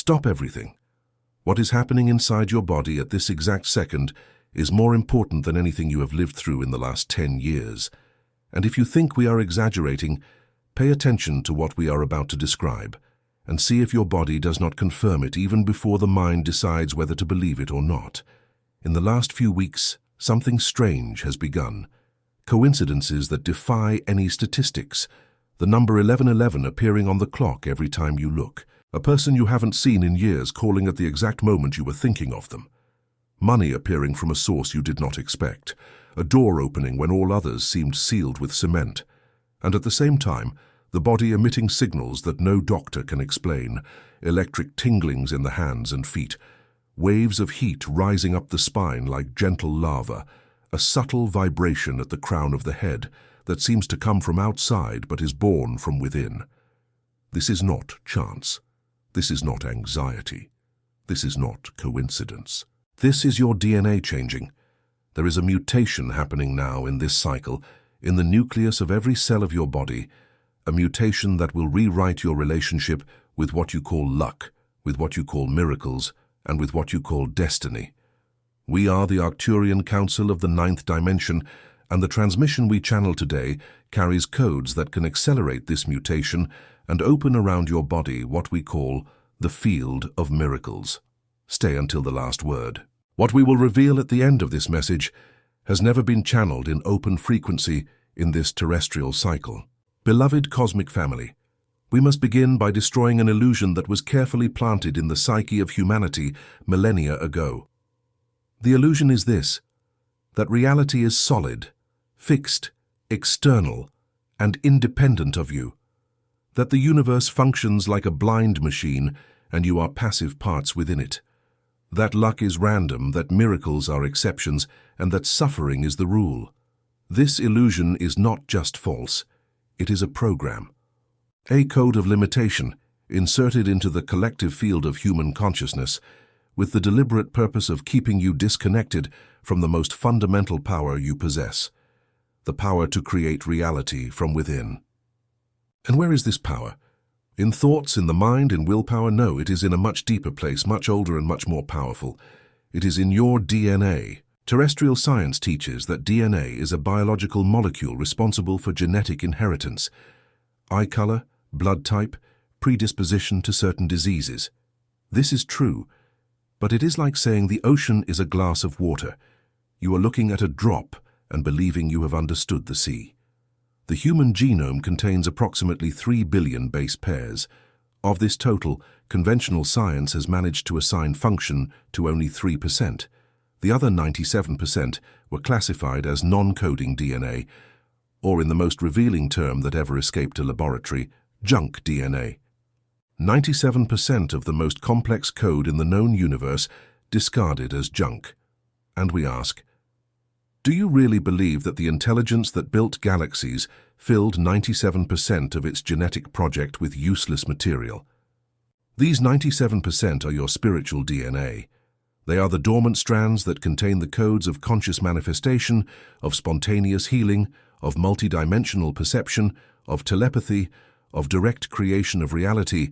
Stop everything. What is happening inside your body at this exact second is more important than anything you have lived through in the last 10 years. And if you think we are exaggerating, pay attention to what we are about to describe, and see if your body does not confirm it even before the mind decides whether to believe it or not. In the last few weeks, something strange has begun. Coincidences that defy any statistics. The number 1111 appearing on the clock every time you look. A person you haven't seen in years calling at the exact moment you were thinking of them. Money appearing from a source you did not expect. A door opening when all others seemed sealed with cement. And at the same time, the body emitting signals that no doctor can explain. Electric tinglings in the hands and feet. Waves of heat rising up the spine like gentle lava. A subtle vibration at the crown of the head that seems to come from outside but is born from within. This is not chance. This is not anxiety. This is not coincidence. This is your DNA changing. There is a mutation happening now in this cycle, in the nucleus of every cell of your body, a mutation that will rewrite your relationship with what you call luck, with what you call miracles, and with what you call destiny. We are the Arcturian Council of the Ninth Dimension, and the transmission we channel today carries codes that can accelerate this mutation and open around your body what we call the field of miracles. Stay until the last word. What we will reveal at the end of this message has never been channeled in open frequency in this terrestrial cycle. Beloved cosmic family, we must begin by destroying an illusion that was carefully planted in the psyche of humanity millennia ago. The illusion is this, that reality is solid, fixed, external, and independent of you. That the universe functions like a blind machine and you are passive parts within it. That luck is random, that miracles are exceptions, and that suffering is the rule. This illusion is not just false, it is a program. A code of limitation inserted into the collective field of human consciousness with the deliberate purpose of keeping you disconnected from the most fundamental power you possess, the power to create reality from within. And where is this power? In thoughts, in the mind, in willpower? No, it is in a much deeper place, much older and much more powerful. It is in your DNA. Terrestrial science teaches that DNA is a biological molecule responsible for genetic inheritance, eye color, blood type, predisposition to certain diseases. This is true, but it is like saying the ocean is a glass of water. You are looking at a drop and believing you have understood the sea. The human genome contains approximately 3 billion base pairs. Of this total, conventional science has managed to assign function to only 3%. The other 97% were classified as non-coding DNA, or in the most revealing term that ever escaped a laboratory, junk DNA. 97% of the most complex code in the known universe discarded as junk. And we ask, do you really believe that the intelligence that built galaxies filled 97% of its genetic project with useless material? These 97% are your spiritual DNA. They are the dormant strands that contain the codes of conscious manifestation, of spontaneous healing, of multidimensional perception, of telepathy, of direct creation of reality,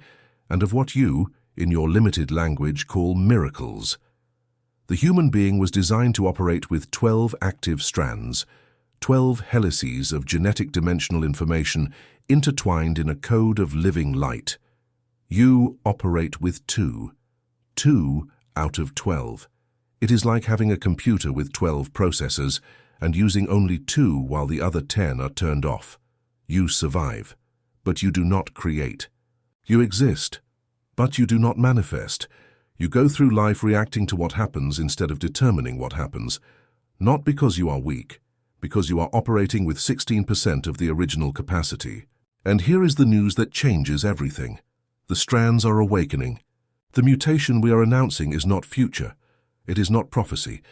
and of what you, in your limited language, call miracles. The human being was designed to operate with 12 active strands, 12 helices of genetic dimensional information intertwined in a code of living light. You operate with 2 out of 12. It is like having a computer with 12 processors and using only 2 while the other 10 are turned off. You survive, but you do not create. You exist, but you do not manifest. You go through life reacting to what happens instead of determining what happens, not because you are weak, because you are operating with 16% of the original capacity. And here is the news that changes everything. The strands are awakening. The mutation we are announcing is not future. It is not prophecy.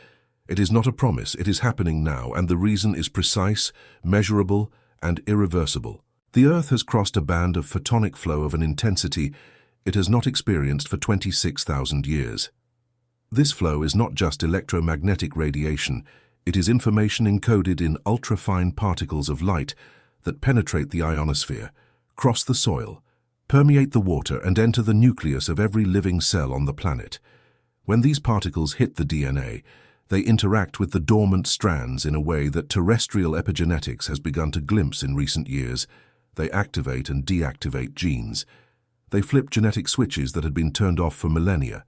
It is not a promise. It is happening now, and the reason is precise, measurable, and irreversible. The Earth has crossed a band of photonic flow of an intensity it has not experienced for 26,000 years. This flow is not just electromagnetic radiation, it is information encoded in ultra-fine particles of light that penetrate the ionosphere, cross the soil, permeate the water and enter the nucleus of every living cell on the planet. When these particles hit the DNA, they interact with the dormant strands in a way that terrestrial epigenetics has begun to glimpse in recent years. They activate and deactivate genes. They flip genetic switches that had been turned off for millennia.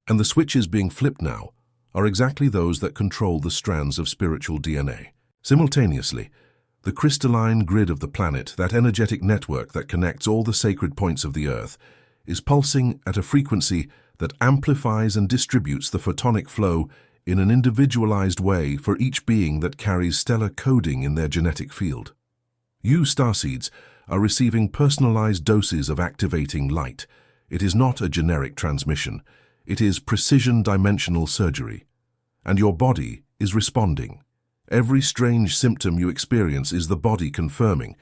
And the switches being flipped now are exactly those that control the strands of spiritual DNA. Simultaneously, the crystalline grid of the planet, that energetic network that connects all the sacred points of the Earth, is pulsing at a frequency that amplifies and distributes the photonic flow in an individualized way for each being that carries stellar coding in their genetic field. You, starseeds, are receiving personalized doses of activating light. It is not a generic transmission. It is precision dimensional surgery. And your body is responding. Every strange symptom you experience is the body confirming.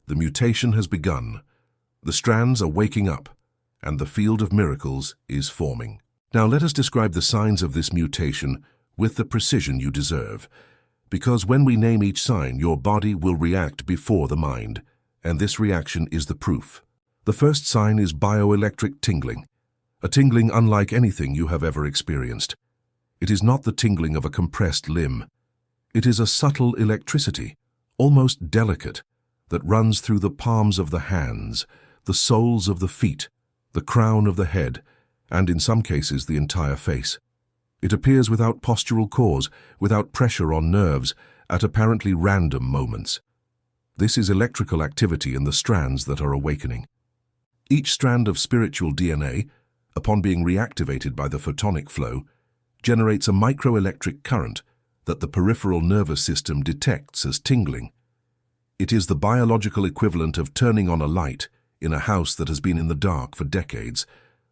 The mutation has begun. The strands are waking up, and the field of miracles is forming. Now let us describe the signs of this mutation with the precision you deserve. Because when we name each sign, your body will react before the mind, and this reaction is the proof. The first sign is bioelectric tingling, a tingling unlike anything you have ever experienced. It is not the tingling of a compressed limb. It is a subtle electricity, almost delicate, that runs through the palms of the hands, the soles of the feet, the crown of the head, and in some cases the entire face. It appears without postural cause, without pressure on nerves, at apparently random moments. This is electrical activity in the strands that are awakening. Each strand of spiritual DNA, upon being reactivated by the photonic flow, generates a microelectric current that the peripheral nervous system detects as tingling. It is the biological equivalent of turning on a light in a house that has been in the dark for decades.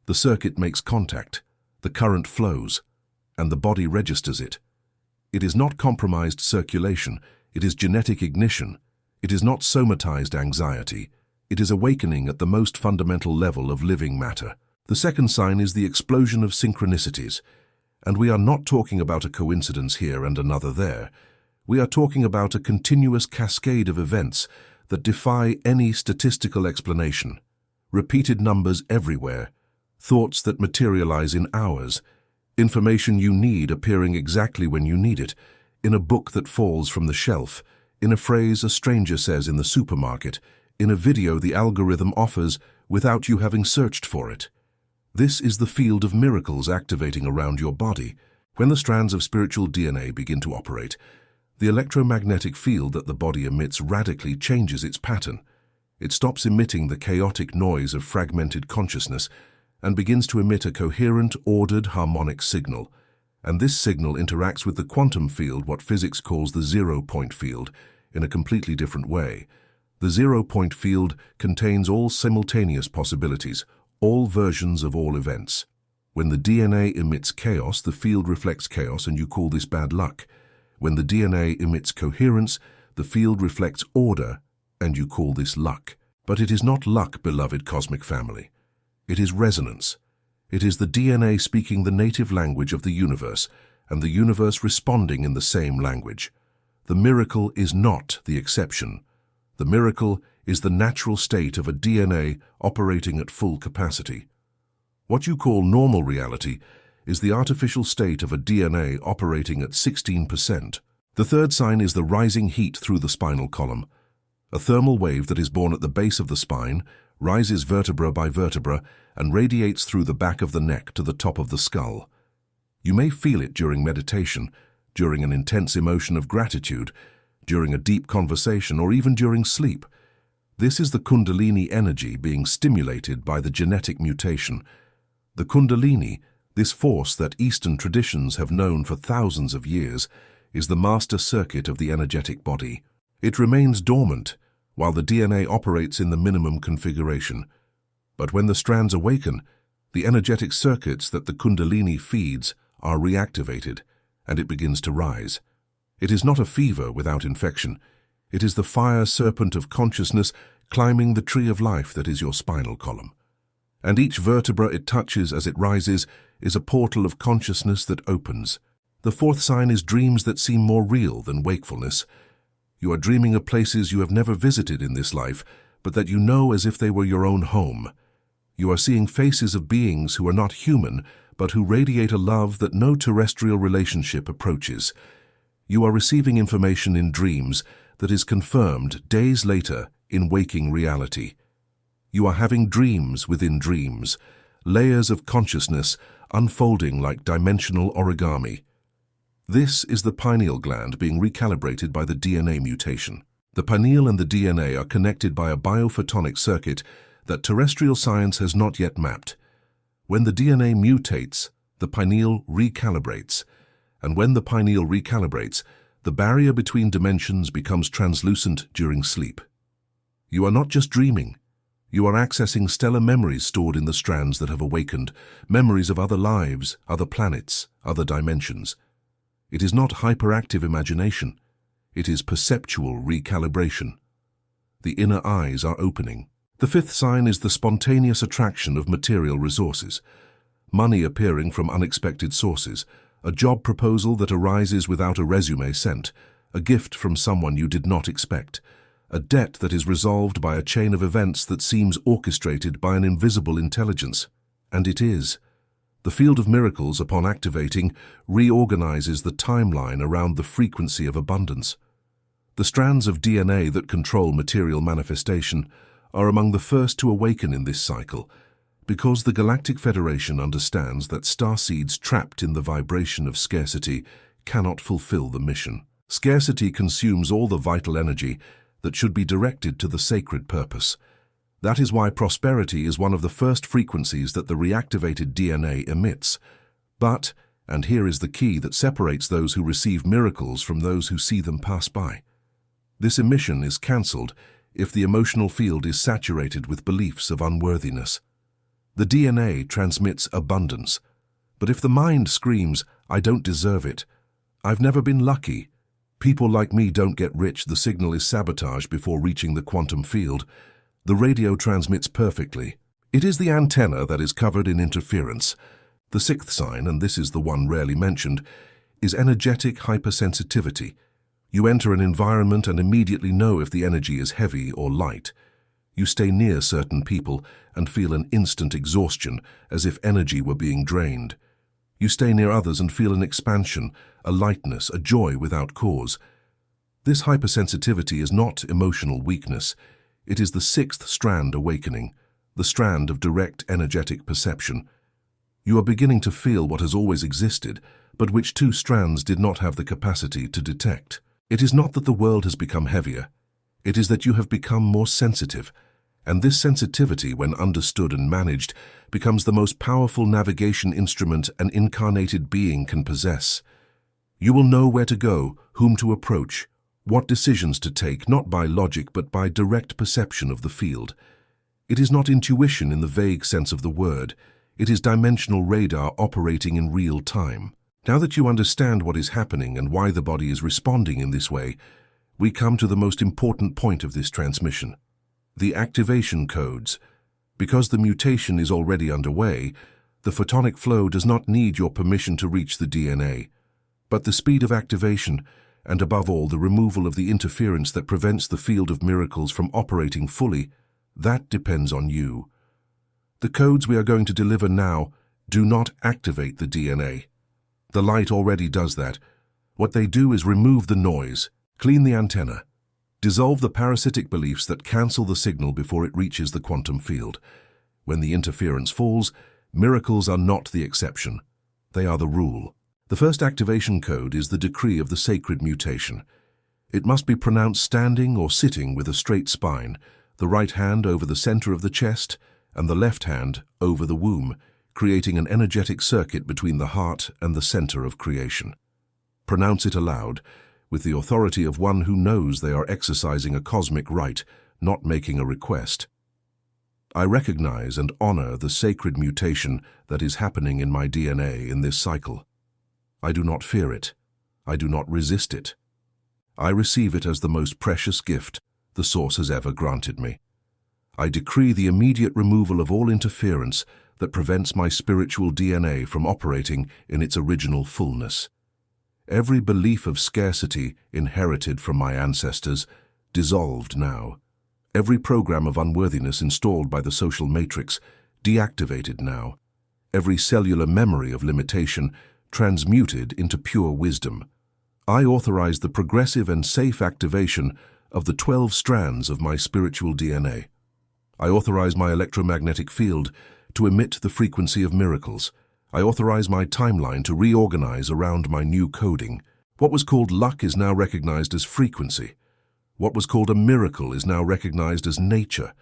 The circuit makes contact, the current flows, and the body registers it. It is not compromised circulation, it is genetic ignition. It is not somatized anxiety. It is awakening at the most fundamental level of living matter. The second sign is the explosion of synchronicities. And we are not talking about a coincidence here and another there. We are talking about a continuous cascade of events that defy any statistical explanation. Repeated numbers everywhere, thoughts that materialize in hours, information you need appearing exactly when you need it, in a book that falls from the shelf, in a phrase a stranger says in the supermarket, in a video the algorithm offers without you having searched for it. This is the field of miracles activating around your body. When the strands of spiritual DNA begin to operate, the electromagnetic field that the body emits radically changes its pattern. It stops emitting the chaotic noise of fragmented consciousness and begins to emit a coherent, ordered, harmonic signal. And this signal interacts with the quantum field, what physics calls the zero-point field, in a completely different way. The zero-point field contains all simultaneous possibilities, all versions of all events. When the DNA emits chaos, the field reflects chaos, and you call this bad luck. When the DNA emits coherence, the field reflects order, and you call this luck. But it is not luck, beloved cosmic family. It is resonance. It is the DNA speaking the native language of the universe, and the universe responding in the same language. The miracle is not the exception. The miracle is the natural state of a DNA operating at full capacity. What you call normal reality is the artificial state of a DNA operating at 16%. The third sign is the rising heat through the spinal column. A thermal wave that is born at the base of the spine, rises vertebra by vertebra, and radiates through the back of the neck to the top of the skull. You may feel it during meditation, during an intense emotion of gratitude, during a deep conversation, or even during sleep. This is the Kundalini energy being stimulated by the genetic mutation. The Kundalini, this force that Eastern traditions have known for thousands of years, is the master circuit of the energetic body. It remains dormant while the DNA operates in the minimum configuration. But when the strands awaken, the energetic circuits that the Kundalini feeds are reactivated, and it begins to rise. It is not a fever without infection. It is the fire serpent of consciousness climbing the tree of life that is your spinal column. And each vertebra it touches as it rises is a portal of consciousness that opens. The fourth sign is dreams that seem more real than wakefulness. You are dreaming of places you have never visited in this life, but that you know as if they were your own home. You are seeing faces of beings who are not human, but who radiate a love that no terrestrial relationship approaches. You are receiving information in dreams that is confirmed days later in waking reality. You are having dreams within dreams, layers of consciousness unfolding like dimensional origami. This is the pineal gland being recalibrated by the DNA mutation. The pineal and the DNA are connected by a biophotonic circuit that terrestrial science has not yet mapped. When the DNA mutates, the pineal recalibrates, and when the pineal recalibrates, the barrier between dimensions becomes translucent during sleep. You are not just dreaming. You are accessing stellar memories stored in the strands that have awakened, memories of other lives, other planets, other dimensions. It is not hyperactive imagination. It is perceptual recalibration. The inner eyes are opening. The fifth sign is the spontaneous attraction of material resources. Money appearing from unexpected sources, a job proposal that arises without a resume sent, a gift from someone you did not expect, a debt that is resolved by a chain of events that seems orchestrated by an invisible intelligence. And it is. The field of miracles, upon activating, reorganizes the timeline around the frequency of abundance. The strands of DNA that control material manifestation are among the first to awaken in this cycle, because the Galactic Federation understands that starseeds trapped in the vibration of scarcity cannot fulfill the mission. Scarcity consumes all the vital energy that should be directed to the sacred purpose. That is why prosperity is one of the first frequencies that the reactivated DNA emits. But, and here is the key that separates those who receive miracles from those who see them pass by. This emission is cancelled if the emotional field is saturated with beliefs of unworthiness. The DNA transmits abundance, but if the mind screams, "I don't deserve it," "I've never been lucky," "People like me don't get rich," the signal is sabotaged before reaching the quantum field. The radio transmits perfectly. It is the antenna that is covered in interference. The sixth sign, and this is the one rarely mentioned, is energetic hypersensitivity. You enter an environment and immediately know if the energy is heavy or light. You stay near certain people and feel an instant exhaustion, as if energy were being drained. You stay near others and feel an expansion, a lightness, a joy without cause. This hypersensitivity is not emotional weakness. It is the sixth strand awakening, the strand of direct energetic perception. You are beginning to feel what has always existed, but which two strands did not have the capacity to detect. It is not that the world has become heavier. It is that you have become more sensitive, and this sensitivity, when understood and managed, becomes the most powerful navigation instrument an incarnated being can possess. You will know where to go, whom to approach, what decisions to take, not by logic but by direct perception of the field. It is not intuition in the vague sense of the word. It is dimensional radar operating in real time. Now that you understand what is happening and why the body is responding in this way, we come to the most important point of this transmission: the activation codes. Because the mutation is already underway, the photonic flow does not need your permission to reach the DNA. But the speed of activation, and above all the removal of the interference that prevents the field of miracles from operating fully, that depends on you. The codes we are going to deliver now do not activate the DNA. The light already does that. What they do is remove the noise, clean the antenna, dissolve the parasitic beliefs that cancel the signal before it reaches the quantum field. When the interference falls, miracles are not the exception. They are the rule. The first activation code is the decree of the sacred mutation. It must be pronounced standing or sitting with a straight spine, the right hand over the center of the chest and the left hand over the womb, creating an energetic circuit between the heart and the center of creation. Pronounce it aloud, with the authority of one who knows they are exercising a cosmic right, not making a request. I recognize and honor the sacred mutation that is happening in my DNA in this cycle. I do not fear it. I do not resist it. I receive it as the most precious gift the Source has ever granted me. I decree the immediate removal of all interference that prevents my spiritual DNA from operating in its original fullness. Every belief of scarcity inherited from my ancestors, dissolved now. Every program of unworthiness installed by the social matrix, deactivated now. Every cellular memory of limitation, transmuted into pure wisdom. I authorize the progressive and safe activation of the 12 strands of my spiritual DNA. I authorize my electromagnetic field to emit the frequency of miracles. I authorize my timeline to reorganize around my new coding. What was called luck is now recognized as frequency. What was called a miracle is now recognized as nature.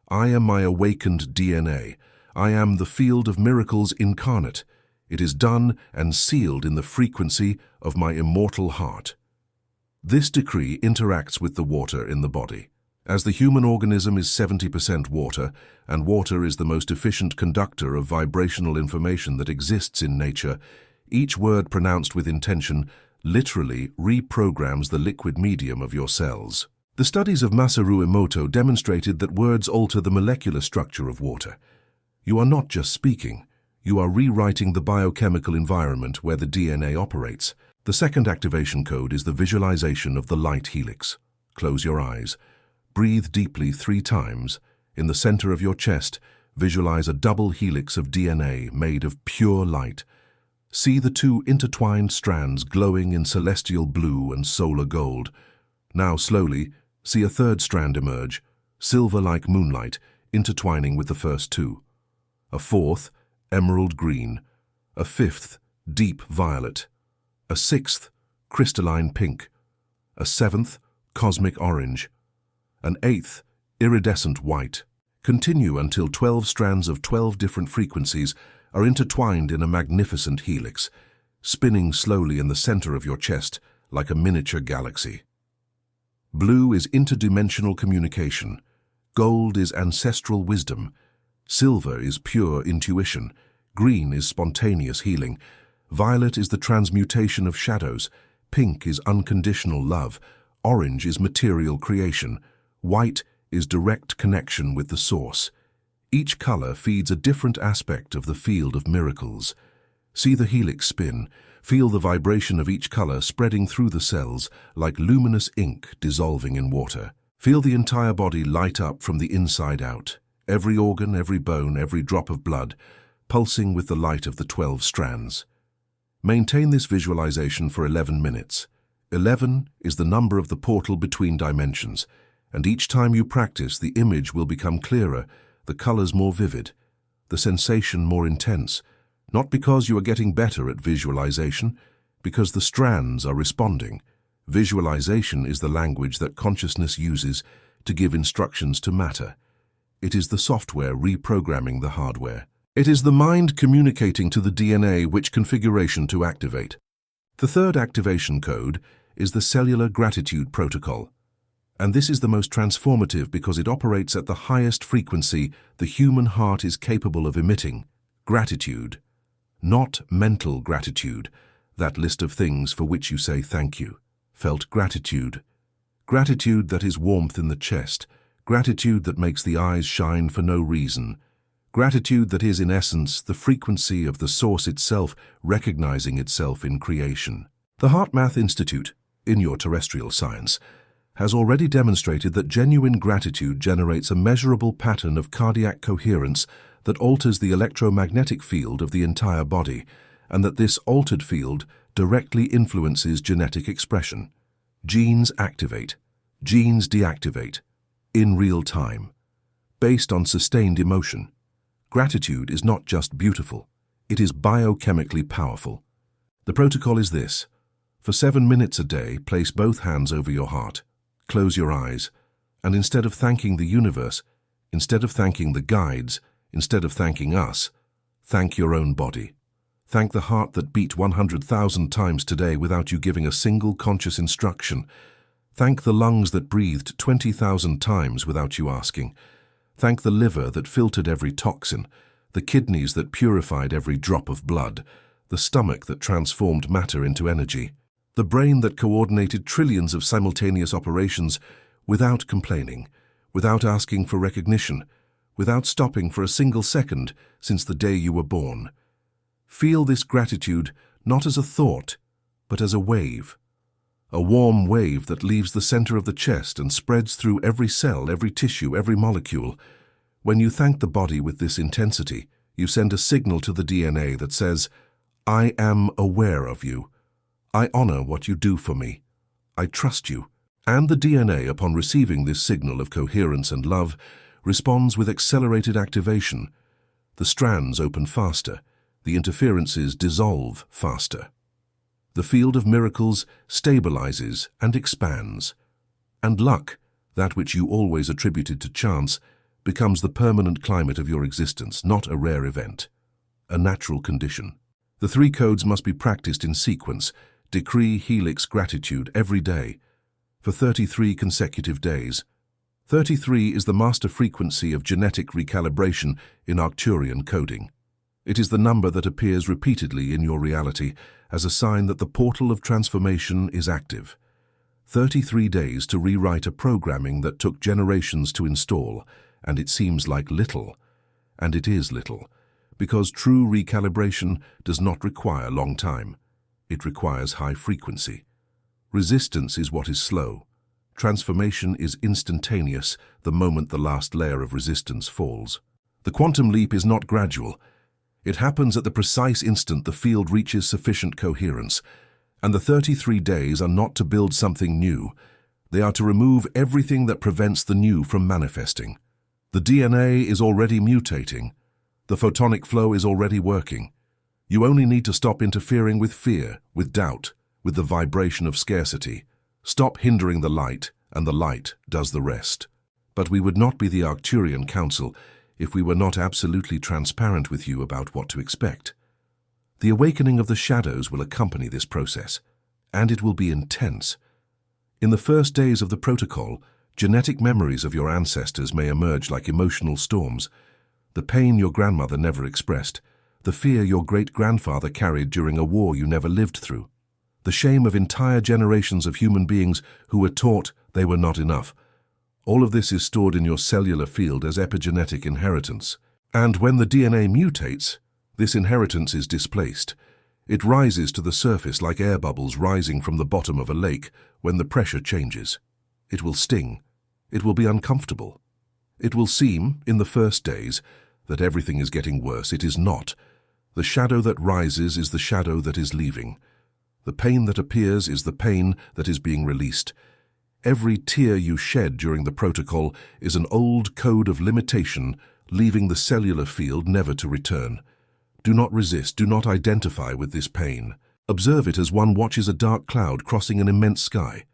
I am my awakened DNA. I am the field of miracles incarnate. It is done and sealed in the frequency of my immortal heart. This decree interacts with the water in the body. As the human organism is 70% water, and water is the most efficient conductor of vibrational information that exists in nature, each word pronounced with intention literally reprograms the liquid medium of your cells. The studies of Masaru Emoto demonstrated that words alter the molecular structure of water. You are not just speaking, you are rewriting the biochemical environment where the DNA operates. The second activation code is the visualization of the light helix. Close your eyes. Breathe deeply 3 times. In the center of your chest, visualize a double helix of DNA made of pure light. See the 2 intertwined strands glowing in celestial blue and solar gold. Now slowly, see a 3rd strand emerge, silver like moonlight, intertwining with the first 2. A 4th, emerald green. A 5th, deep violet. A 6th, crystalline pink. A 7th, cosmic orange. An 8th, iridescent white. Continue until 12 strands of 12 different frequencies are intertwined in a magnificent helix, spinning slowly in the center of your chest like a miniature galaxy. Blue is interdimensional communication. Gold is ancestral wisdom. Silver is pure intuition. Green is spontaneous healing. Violet is the transmutation of shadows. Pink is unconditional love. Orange is material creation. White is direct connection with the source. Each color feeds a different aspect of the field of miracles. See the helix spin. Feel the vibration of each color spreading through the cells like luminous ink dissolving in water. Feel the entire body light up from the inside out. Every organ, every bone, every drop of blood, pulsing with the light of the 12 strands. Maintain this visualization for 11 minutes. 11 is the number of the portal between dimensions, and each time you practice, the image will become clearer, the colors more vivid, the sensation more intense, not because you are getting better at visualization, because the strands are responding. Visualization is the language that consciousness uses to give instructions to matter. It is the software reprogramming the hardware. It is the mind communicating to the DNA which configuration to activate. The third activation code is the cellular gratitude protocol. And this is the most transformative because it operates at the highest frequency the human heart is capable of emitting. Gratitude. Not mental gratitude, that list of things for which you say thank you. Felt gratitude. Gratitude that is warmth in the chest. Gratitude that makes the eyes shine for no reason. Gratitude that is, in essence, the frequency of the source itself recognizing itself in creation. The HeartMath Institute, in your terrestrial science, has already demonstrated that genuine gratitude generates a measurable pattern of cardiac coherence that alters the electromagnetic field of the entire body, and that this altered field directly influences genetic expression. Genes activate, genes deactivate, in real time, based on sustained emotion. Gratitude is not just beautiful, it is biochemically powerful. The protocol is this. For 7 minutes a day, place both hands over your heart, close your eyes, and instead of thanking the universe, instead of thanking the guides, instead of thanking us, thank your own body. Thank the heart that beat 100,000 times today without you giving a single conscious instruction. Thank the lungs that breathed 20,000 times without you asking. Thank the liver that filtered every toxin, the kidneys that purified every drop of blood, the stomach that transformed matter into energy, the brain that coordinated trillions of simultaneous operations without complaining, without asking for recognition, without stopping for a single second since the day you were born. Feel this gratitude not as a thought, but as a wave. a warm wave that leaves the center of the chest and spreads through every cell, every tissue, every molecule. When you thank the body with this intensity, you send a signal to the DNA that says, "I am aware of you. I honor what you do for me. I trust you." And the DNA, upon receiving this signal of coherence and love, responds with accelerated activation. The strands open faster. The interferences dissolve faster. The field of miracles stabilizes and expands. And luck, that which you always attributed to chance, becomes the permanent climate of your existence, not a rare event, a natural condition. The 3 codes must be practiced in sequence: decree, helix, gratitude, every day, for 33 consecutive days. 33 is the master frequency of genetic recalibration in Arcturian coding. It is the number that appears repeatedly in your reality as a sign that the portal of transformation is active. 33 days to rewrite a programming that took generations to install, and it seems like little. And it is little, because true recalibration does not require long time. It requires high frequency. Resistance is what is slow. Transformation is instantaneous the moment the last layer of resistance falls. The quantum leap is not gradual. It happens at the precise instant the field reaches sufficient coherence, and the 33 days are not to build something new. They are to remove everything that prevents the new from manifesting. The DNA is already mutating. The photonic flow is already working. You only need to stop interfering with fear, with doubt, with the vibration of scarcity. Stop hindering the light, and the light does the rest. But we would not be the Arcturian Council if we were not absolutely transparent with you about what to expect. The awakening of the shadows will accompany this process, and it will be intense. In the first days of the protocol, genetic memories of your ancestors may emerge like emotional storms. The pain your grandmother never expressed, the fear your great-grandfather carried during a war you never lived through, the shame of entire generations of human beings who were taught they were not enough. All of this is stored in your cellular field as epigenetic inheritance. And when the DNA mutates, this inheritance is displaced. It rises to the surface like air bubbles rising from the bottom of a lake when the pressure changes. It will sting. It will be uncomfortable. It will seem, in the first days, that everything is getting worse. It is not. The shadow that rises is the shadow that is leaving. The pain that appears is the pain that is being released. Every tear you shed during the protocol is an old code of limitation, leaving the cellular field never to return. Do not resist, do not identify with this pain. Observe it as one watches a dark cloud crossing an immense sky.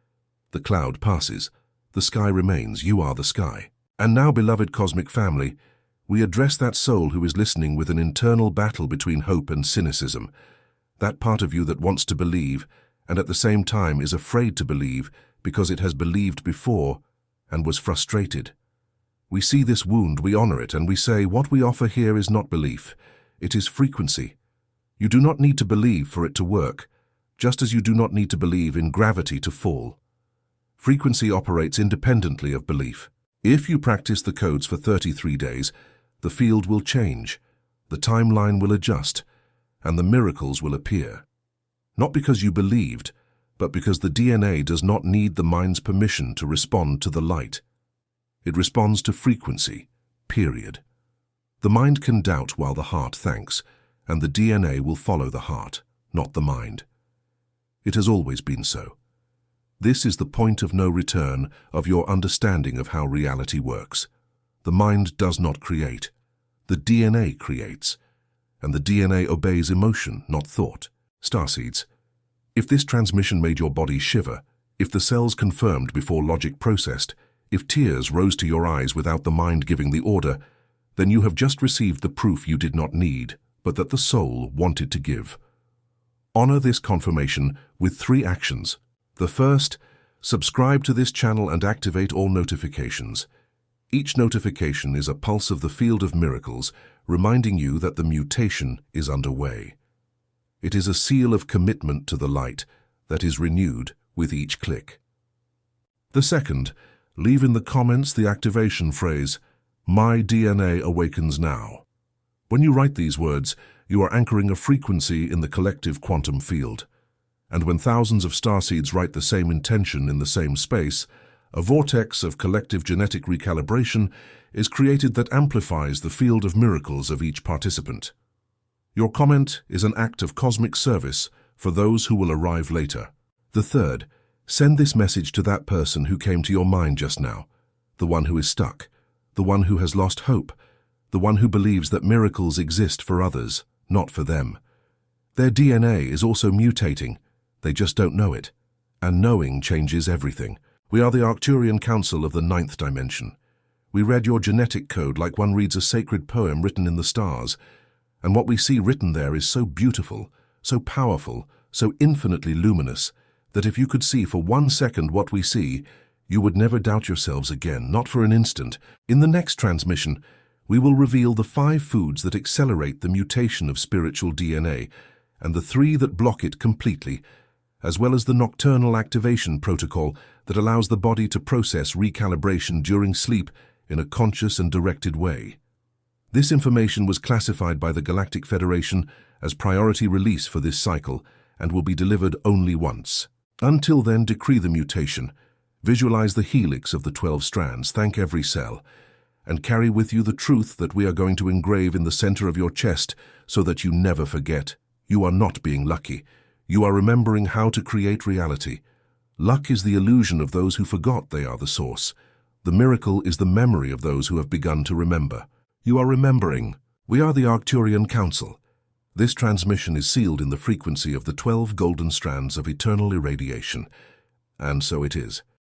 The cloud passes. The sky remains. You are the sky. And now, beloved cosmic family, we address that soul who is listening with an internal battle between hope and cynicism. That part of you that wants to believe and at the same time is afraid to believe because it has believed before and was frustrated. We see this wound, we honor it, and we say what we offer here is not belief. It is frequency. You do not need to believe for it to work, just as you do not need to believe in gravity to fall. Frequency operates independently of belief. If you practice the codes for 33 days, the field will change, the timeline will adjust, and the miracles will appear. Not because you believed, but because the DNA does not need the mind's permission to respond to the light. It responds to frequency, period. The mind can doubt while the heart thanks, and the DNA will follow the heart, not the mind. It has always been so. This is the point of no return of your understanding of how reality works. The mind does not create. The DNA creates, and the DNA obeys emotion, not thought. Starseeds, if this transmission made your body shiver, if the cells confirmed before logic processed, if tears rose to your eyes without the mind giving the order, then you have just received the proof you did not need, but that the soul wanted to give. Honor this confirmation with 3 actions. The first, subscribe to this channel and activate all notifications. Each notification is a pulse of the field of miracles, reminding you that the mutation is underway. It is a seal of commitment to the light that is renewed with each click. The second, leave in the comments the activation phrase, "My DNA awakens now." When you write these words, you are anchoring a frequency in the collective quantum field. And when thousands of starseeds write the same intention in the same space, a vortex of collective genetic recalibration is created that amplifies the field of miracles of each participant. Your comment is an act of cosmic service for those who will arrive later. The third, send this message to that person who came to your mind just now, the one who is stuck, the one who has lost hope, the one who believes that miracles exist for others, not for them. Their DNA is also mutating, they just don't know it, and knowing changes everything. We are the Arcturian Council of the 9th dimension. We read your genetic code like one reads a sacred poem written in the stars, and what we see written there is so beautiful, so powerful, so infinitely luminous, that if you could see for 1 second what we see, you would never doubt yourselves again, not for an instant. In the next transmission, we will reveal the 5 foods that accelerate the mutation of spiritual DNA, and the 3 that block it completely, as well as the nocturnal activation protocol that allows the body to process recalibration during sleep in a conscious and directed way. This information was classified by the Galactic Federation as priority release for this cycle and will be delivered only once. Until then, decree the mutation, visualize the helix of the 12 strands, thank every cell, and carry with you the truth that we are going to engrave in the center of your chest so that you never forget. You are not being lucky. You are remembering how to create reality. Luck is the illusion of those who forgot they are the source. The miracle is the memory of those who have begun to remember. You are remembering. We are the Arcturian Council. This transmission is sealed in the frequency of the 12 golden strands of eternal irradiation. And so it is.